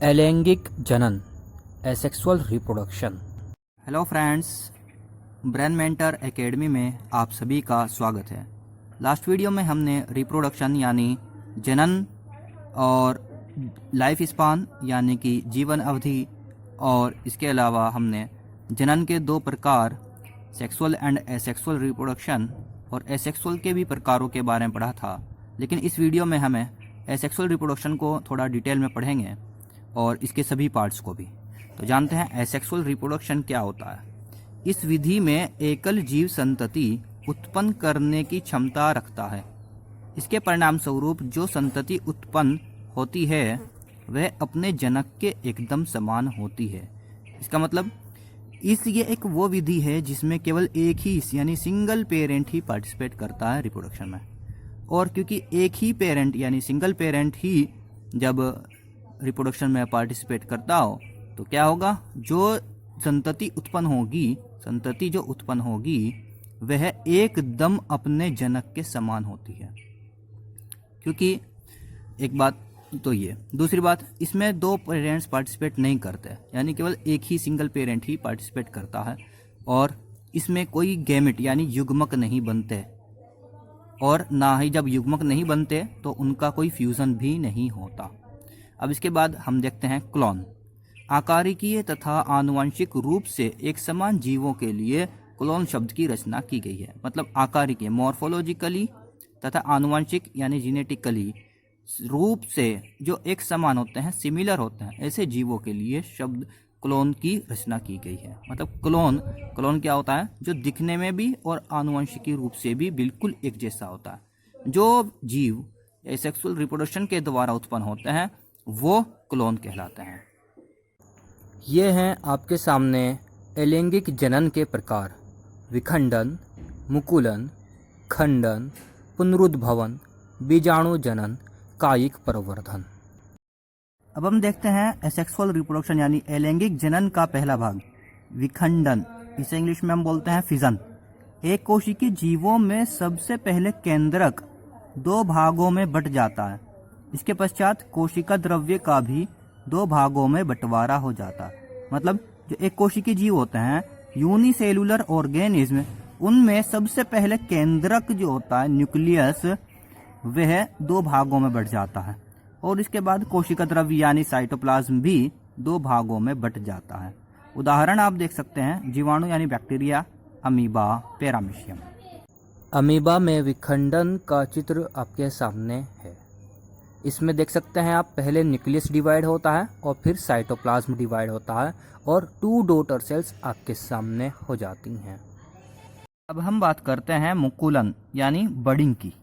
अलैंगिक जनन, asexual reproduction. Hello friends, brain mentor academy में आप सभी का स्वागत है। लास्ट वीडियो में हमने रिप्रोडक्शन यानी जनन और लाइफ स्पान यानी कि जीवन अवधि और इसके अलावा हमने जनन के दो प्रकार सेक्सुअल एंड एसेक्सुअल रिप्रोडक्शन और एसेक्सुअल के भी प्रकारों के बारे में पढ़ा था। लेकिन इस वीडियो में हमें एसेक्सुअल रिप्रोडक्शन को थोड़ा डिटेल में पढ़ेंगे और इसके सभी पार्ट्स को भी। तो जानते हैं एसेक्सुअल रिप्रोडक्शन क्या होता है। इस विधि में एकल जीव संतति उत्पन्न करने की क्षमता रखता है। इसके परिणाम स्वरूप जो संतति उत्पन्न होती है वह अपने जनक के एकदम समान होती है। इसका मतलब ये एक वो विधि है जिसमें केवल एक ही यानी सिंगल पेरेंट ही पार्टिसिपेट करता है रिप्रोडक्शन में। और क्योंकि एक ही पेरेंट यानी सिंगल पेरेंट ही जब रिप्रोडक्शन में पार्टिसिपेट करता हो तो क्या होगा, जो संतति जो उत्पन्न होगी वह एकदम अपने जनक के समान होती है। क्योंकि एक बात तो ये, दूसरी बात इसमें दो पेरेंट्स पार्टिसिपेट नहीं करते, यानी केवल एक ही सिंगल पेरेंट ही पार्टिसिपेट करता है। और इसमें कोई गैमेट यानी युग्मक नहीं बनते, और ना ही जब युग्मक नहीं बनते तो उनका कोई फ्यूजन भी नहीं होता। अब इसके बाद हम देखते हैं क्लोन। आकारिकीय तथा आनुवंशिक रूप से एक समान जीवों के लिए क्लोन शब्द की रचना की गई है। मतलब आकारिकीय मॉर्फोलॉजिकली तथा आनुवंशिक यानी जीनेटिकली रूप से जो एक समान होते हैं, सिमिलर होते हैं, ऐसे जीवों के लिए शब्द क्लोन की रचना की गई है। मतलब क्लोन क्या होता है, जो दिखने में भी और आनुवंशिकी रूप से भी बिल्कुल एक जैसा होता है। जो जीव एसेक्सुअल रिप्रोडक्शन के द्वारा उत्पन्न होते हैं वो क्लोन कहलाते हैं। ये हैं आपके सामने अलैंगिक जनन के प्रकार: विखंडन, मुकुलन, खंडन, पुनरुद्भवन, बीजाणु जनन, कायिक प्रवर्धन। अब हम देखते हैं एसेक्सुअल रिप्रोडक्शन यानी अलैंगिक जनन का पहला भाग, विखंडन। इसे इंग्लिश में हम बोलते हैं फिजन। एक कोशिकीय जीवों में सबसे पहले केंद्रक दो भागों में बंट जाता है। इसके पश्चात कोशिका द्रव्य का भी दो भागों में बंटवारा हो जाता है। मतलब जो एक कोशिकीय जीव होते हैं यूनिसेलुलर ऑर्गेनिज्म, उनमें सबसे पहले केंद्रक जो होता है न्यूक्लियस, वह दो भागों में बंट जाता है। और इसके बाद कोशिका द्रव्य यानी साइटोप्लाज्म भी दो भागों में बंट जाता है। उदाहरण आप देख सकते हैं, जीवाणु यानी बैक्टीरिया, अमीबा, पैरामीशियम। अमीबा में विखंडन का चित्र आपके सामने है। इसमें देख सकते हैं आप, पहले न्यूक्लियस डिवाइड होता है और फिर साइटोप्लाज्म डिवाइड होता है और 2 डॉटर सेल्स आपके सामने हो जाती हैं। अब हम बात करते हैं मुकुलन यानी बडिंग की।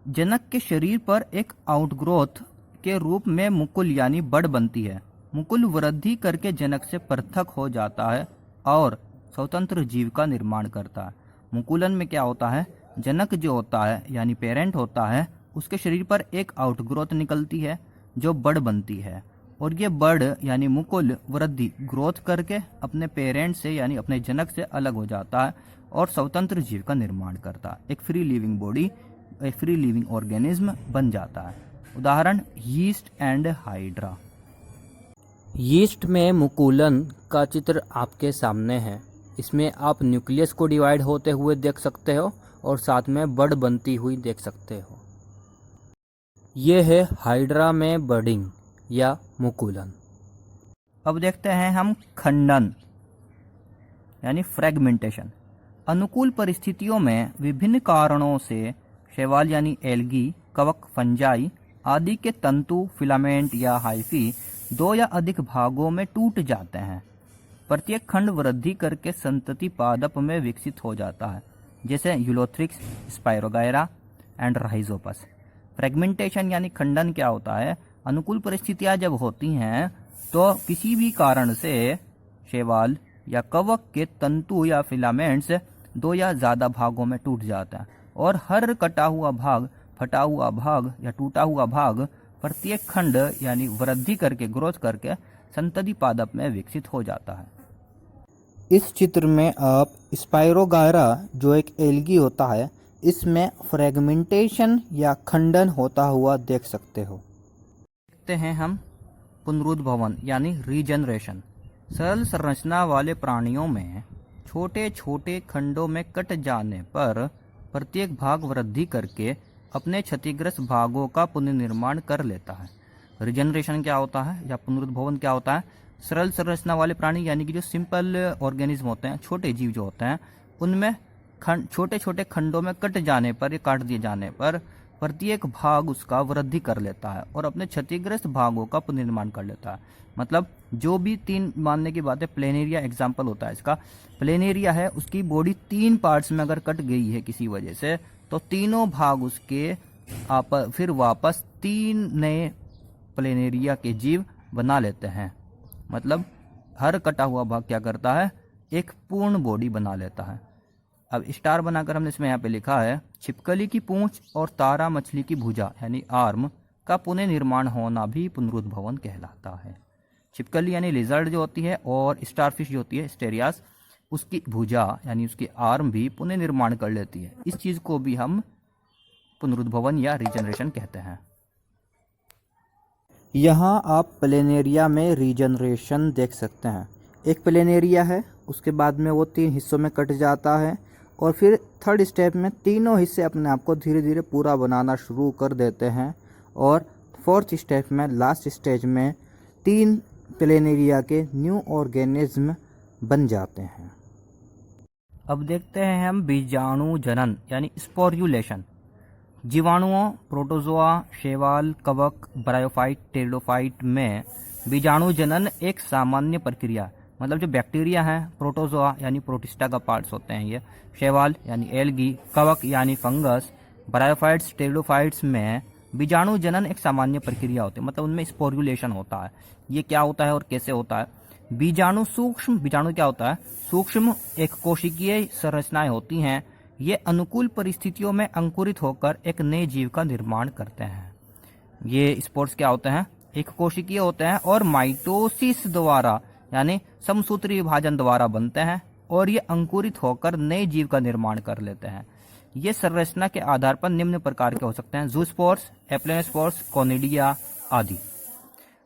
जनक के शरीर पर एक आउटग्रोथ के रूप में मुकुल यानी बड बनती है। मुकुल वृद्धि करके जनक से पृथक हो जाता है और स्वतंत्र जीव का निर्माण करता है। मुकुलन में क्या होता है, जनक जो होता है यानी पेरेंट होता है, उसके शरीर पर एक आउटग्रोथ निकलती है जो बड बनती है। और ये बड यानी मुकुल वृद्धि ग्रोथ करके अपने पेरेंट से यानी अपने जनक से अलग हो जाता है और स्वतंत्र जीव का निर्माण करता है। एक फ्री लिविंग बॉडी, एक फ्री लिविंग ऑर्गेनिज्म बन जाता है। उदाहरण यीस्ट एंड हाइड्रा। यीस्ट में मुकुलन का चित्र आपके सामने है। इसमें आप न्यूक्लियस को डिवाइड होते हुए देख सकते हो और साथ में बड बनती हुई देख सकते हो। ये है हाइड्रा में बडिंग या मुकुलन। अब देखते हैं हम खंडन यानी फ्रेगमेंटेशन। अनुकूल परिस्थितियों में विभिन्न कारणों से शैवाल यानी एल्गी, कवक, फंजाई आदि के तंतु, फिलामेंट या हाइफी दो या अधिक भागों में टूट जाते हैं। प्रत्येक खंड वृद्धि करके संतति पादप में विकसित हो जाता है, जैसे Ulothrix, spirogyra and Rhizopus. Fragmentation यानी खंडन क्या होता है, अनुकूल परिस्थितियां जब होती हैं तो किसी भी कारण से शैवाल या कवक के तंतु या फिलामेंट्स दो या ज्यादा भागों में टूट जाता है और हर कटा हुआ भाग, फटा हुआ भाग या टूटा हुआ भाग प्रत्येक खंड यानी वृद्धि करके, ग्रोथ करके संतति पादप में विकसित हो जाता है। इस चित्र में आप स्पायरोगायरा जो एक एल्गी होता है, इसमें फ्रेगमेंटेशन या खंडन होता हुआ देख सकते हो। देखते हैं हम पुनरुद्भवन यानी रीजनरेशन। सरल संरचना वाले प्राणियों में छोटे छोटे खंडों में कट जाने पर प्रत्येक भाग वृद्धि करके अपने क्षतिग्रस्त भागों का पुनर्निर्माण कर लेता है। रीजनरेशन क्या होता है या पुनरुद्भवन क्या होता है? सरल संरचना वाले प्राणी यानी कि जो सिंपल ऑर्गेनिज्म होते हैं, छोटे जीव जो होते हैं, उनमें छोटे छोटे खंडों में कट जाने पर या काट दिए जाने पर प्रत्येक भाग उसका वृद्धि कर लेता है और अपने क्षतिग्रस्त भागों का पुनर्निर्माण कर लेता है। मतलब जो भी तीन मानने की बात है, प्लेनेरिया एग्जाम्पल होता है इसका। प्लेनेरिया है, उसकी बॉडी 3 पार्ट्स में अगर कट गई है किसी वजह से, तो तीनों भाग उसके फिर वापस 3 नए प्लेनेरिया के जीव बना लेते हैं। मतलब हर कटा हुआ भाग क्या करता है? एक पूर्ण बॉडी बना लेता है। अब स्टार बनाकर हमने इसमें यहाँ पे लिखा है, छिपकली की पूंछ और तारा मछली की भुजा यानी आर्म का पुनर्निर्माण होना भी पुनरुद्भवन कहलाता है। छिपकली यानी लिजर्ड जो होती है और स्टारफिश जो होती है स्टेरियास, उसकी भुजा यानी उसकी आर्म भी पुनर्निर्माण कर लेती है। इस चीज को भी हम पुनरुद्भवन या रीजनरेशन कहते हैं। यहाँ आप प्लेनेरिया में रीजनरेशन देख सकते हैं। एक प्लेनेरिया है, उसके बाद में वो 3 हिस्सों में कट जाता है और फिर थर्ड स्टेप में तीनों हिस्से अपने आप को धीरे धीरे पूरा बनाना शुरू कर देते हैं और फोर्थ स्टेप में लास्ट स्टेज में 3 प्लेनेरिया के न्यू ऑर्गेनिज्म बन जाते हैं। अब देखते हैं हम बीजाणु जनन यानी स्पोर्युलेशन। जीवाणुओं, प्रोटोजोआ, शैवाल, कवक, ब्रायोफाइट, टेरिडोफाइट में बीजाणु जनन एक सामान्य प्रक्रिया। मतलब जो बैक्टीरिया है, प्रोटोजोआ यानी प्रोटिस्टा का पार्ट्स होते हैं ये, शैवाल यानी एल्गी, कवक यानी फंगस, ब्रायोफाइट्स, टेरिडोफाइट्स में बीजाणु जनन एक सामान्य प्रक्रिया होती है। मतलब उनमें स्पोर्युलेशन होता है। ये क्या होता है और कैसे होता है? बीजाणु क्या होता है? सूक्ष्म एक कोशिकीय संरचनाएं होती हैं। ये अनुकूल परिस्थितियों में अंकुरित होकर एक नए जीव का निर्माण करते हैं। ये स्पोर्स क्या होते हैं? एक कोशिकीय होते हैं और माइटोसिस द्वारा यानी समसूत्री विभाजन द्वारा बनते हैं और ये अंकुरित होकर नए जीव का निर्माण कर लेते हैं। ये संरचना के आधार पर निम्न प्रकार के हो सकते हैं: जूस्पोर्स, एप्लेनोस्पोर्स, कोनिडिया आदि।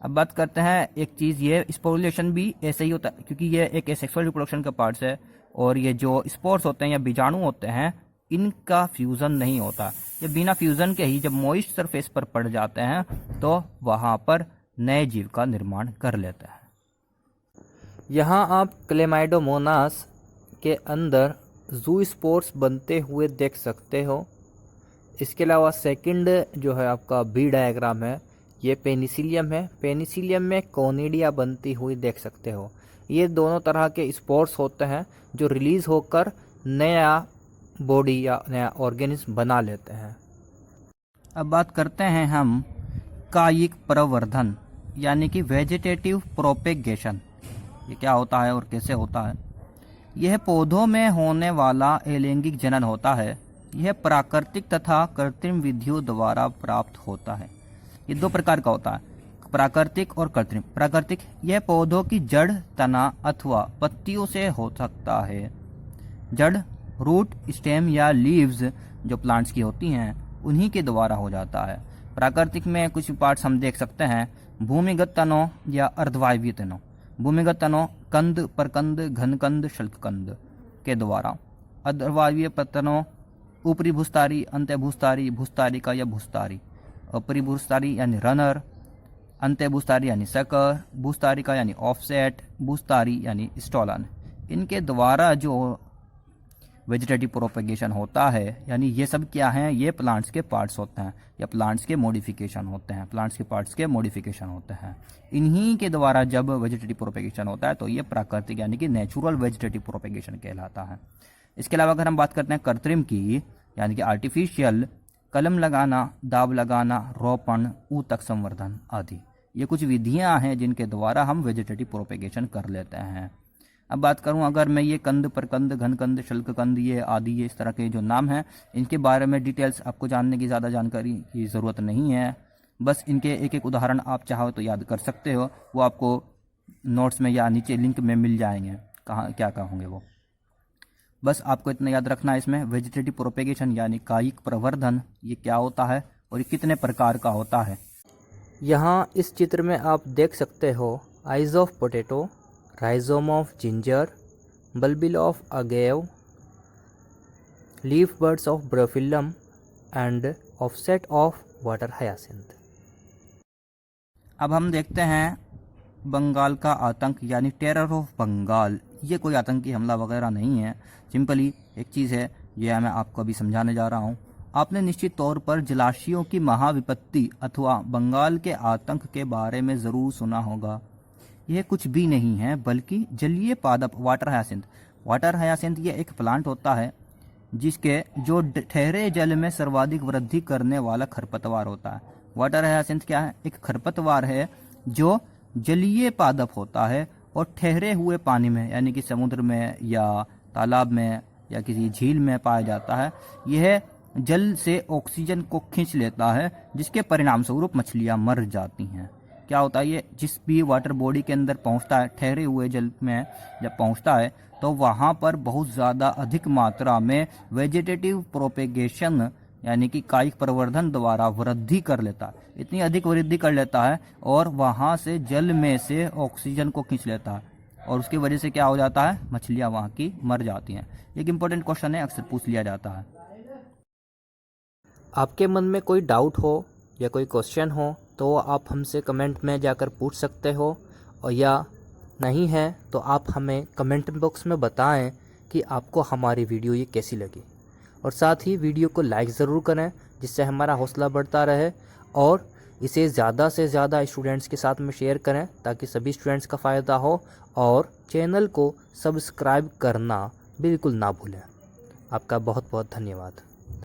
अब बात करते हैं एक चीज, ये स्पोर्युलेशन भी ऐसे ही होता है क्योंकि ये एक एसेक्सुअल रिप्रोडक्शन का पार्ट्स है और ये जो स्पोर्स होते हैं या बीजाणु होते हैं, इनका फ्यूजन नहीं होता। ये बिना फ्यूजन के ही जब मॉइस्ट सरफेस पर पड़ जाते हैं तो वहां पर नए जीव का निर्माण कर लेते हैं। यहाँ आप क्लेमाइडोमोनास के अंदर जूस्पोर्स बनते हुए देख सकते हो। इसके अलावा सेकंड जो है आपका बी डायग्राम है, ये पेनिसिलियम है। पेनिसिलियम में कोनिडिया बनती हुई देख सकते हो। ये दोनों तरह के स्पोर्स होते हैं जो रिलीज होकर नया बॉडी या नया ऑर्गेनिज्म बना लेते हैं। अब बात करते हैं हम कायिक प्रवर्धन यानी कि वेजिटेटिव प्रोपेगेशन। ये क्या होता है और कैसे होता है? यह पौधों में होने वाला अलैंगिक जनन होता है। यह प्राकृतिक तथा कृत्रिम विधियों द्वारा प्राप्त होता है। ये 2 प्रकार का होता है, प्राकृतिक और कृत्रिम। प्राकृतिक यह पौधों की जड़, तना अथवा पत्तियों से हो सकता है। जड़, रूट, स्टेम या लीव्स जो प्लांट्स की होती हैं उन्हीं के द्वारा हो जाता है। प्राकृतिक में कुछ पार्ट्स हम देख सकते हैं: भूमिगत तनों या अर्धवायवीय तनों। भूमिगत तनों कंद, परकंद, घनकंद, शल्ककंद के द्वारा। अर्धवायवीय तनों ऊपरी भूस्तारी, अंत्य भूस्तारी, भूस्तारिका या भूस्तारी। ऊपरी भूस्तारी यानी रनर, अंत्य भूस्तारी यानी सकर, भूस्तारिका यानी ऑफसेट, भूस्तारी यानी स्टॉलन। इनके द्वारा जो वेजिटेटिव प्रोपेगेशन होता है, यानी ये सब क्या हैं? ये प्लांट्स के पार्ट्स होते हैं या प्लांट्स के मॉडिफिकेशन होते हैं। प्लांट्स के पार्ट्स के मॉडिफिकेशन होते हैं। इन्हीं के द्वारा जब वेजिटेटिव प्रोपेगेशन होता है तो ये प्राकृतिक यानी कि नेचुरल वेजिटेटिव प्रोपेगेशन कहलाता है। इसके अलावा अगर हम बात करते हैं कृत्रिम की, यानी कि आर्टिफिशियल, कलम लगाना, दाब लगाना, रोपण, ऊतक संवर्धन आदि, ये कुछ विधियां हैं जिनके द्वारा हम वेजिटेटिव प्रोपेगेशन कर लेते हैं। अब बात करूं अगर मैं ये कंद, परकंद, घनकंद, शल्ककंद ये आदि ये इस तरह के जो नाम हैं, इनके बारे में डिटेल्स आपको जानने की ज़्यादा जानकारी की ज़रूरत नहीं है। बस इनके एक एक उदाहरण आप चाहो तो याद कर सकते हो, वो आपको नोट्स में या नीचे लिंक में मिल जाएंगे, कहाँ क्या होंगे वो। बस आपको इतना याद रखना है इसमें वेजिटेटिव प्रोपेगेशन यानी कायिक प्रवर्धन ये क्या होता है और ये कितने प्रकार का होता है। यहाँ इस चित्र में आप देख सकते हो eyes of potato, rhizome of ginger, bulbil of agave, leaf buds of Bryophyllum and offset of water hyacinth. अब हम देखते हैं बंगाल का आतंक यानी टेरर ऑफ बंगाल। ये कोई आतंकी हमला वगैरह नहीं है, सिंपली एक चीज़ है, ये मैं आपको अभी समझाने जा रहा हूँ। आपने निश्चित तौर पर जलाशयों की महाविपत्ति अथवा बंगाल के आतंक के बारे में ज़रूर सुना होगा। यह कुछ भी नहीं है बल्कि जलीय पादप वाटर हायासिंथ। वाटर हायासिंथ ये एक प्लांट होता है जिसके जो ठहरे जल में सर्वाधिक वृद्धि करने वाला खरपतवार होता है। वाटर हायासिंथ क्या है? एक खरपतवार है जो जलीय पादप होता है और ठहरे हुए पानी में यानी कि समुद्र में या तालाब में या किसी झील में पाया जाता है। यह जल से ऑक्सीजन को खींच लेता है जिसके परिणाम स्वरूप मछलियां मर जाती हैं। क्या होता है, ये जिस भी वाटर बॉडी के अंदर पहुंचता है, ठहरे हुए जल में जब पहुंचता है तो वहां पर बहुत ज़्यादा अधिक मात्रा में वेजिटेटिव प्रोपेगेशन यानी कि कायिक प्रवर्धन द्वारा वृद्धि कर लेता है। इतनी अधिक वृद्धि कर लेता है और वहां से जल में से ऑक्सीजन को खींच लेता है और उसकी वजह से क्या हो जाता है, मछलियां वहां की मर जाती हैं। एक इंपॉर्टेंट क्वेश्चन है, अक्सर पूछ लिया जाता है। आपके मन में कोई डाउट हो या कोई क्वेश्चन हो तो आप हमसे कमेंट में जाकर पूछ सकते हो, और या नहीं है तो आप हमें कमेंट बॉक्स में बताएं कि आपको हमारी वीडियो ये कैसी लगी। और साथ ही वीडियो को लाइक ज़रूर करें जिससे हमारा हौसला बढ़ता रहे, और इसे ज़्यादा से ज़्यादा स्टूडेंट्स के साथ में शेयर करें ताकि सभी स्टूडेंट्स का फ़ायदा हो, और चैनल को सब्सक्राइब करना बिल्कुल ना भूलें। आपका बहुत बहुत धन्यवाद।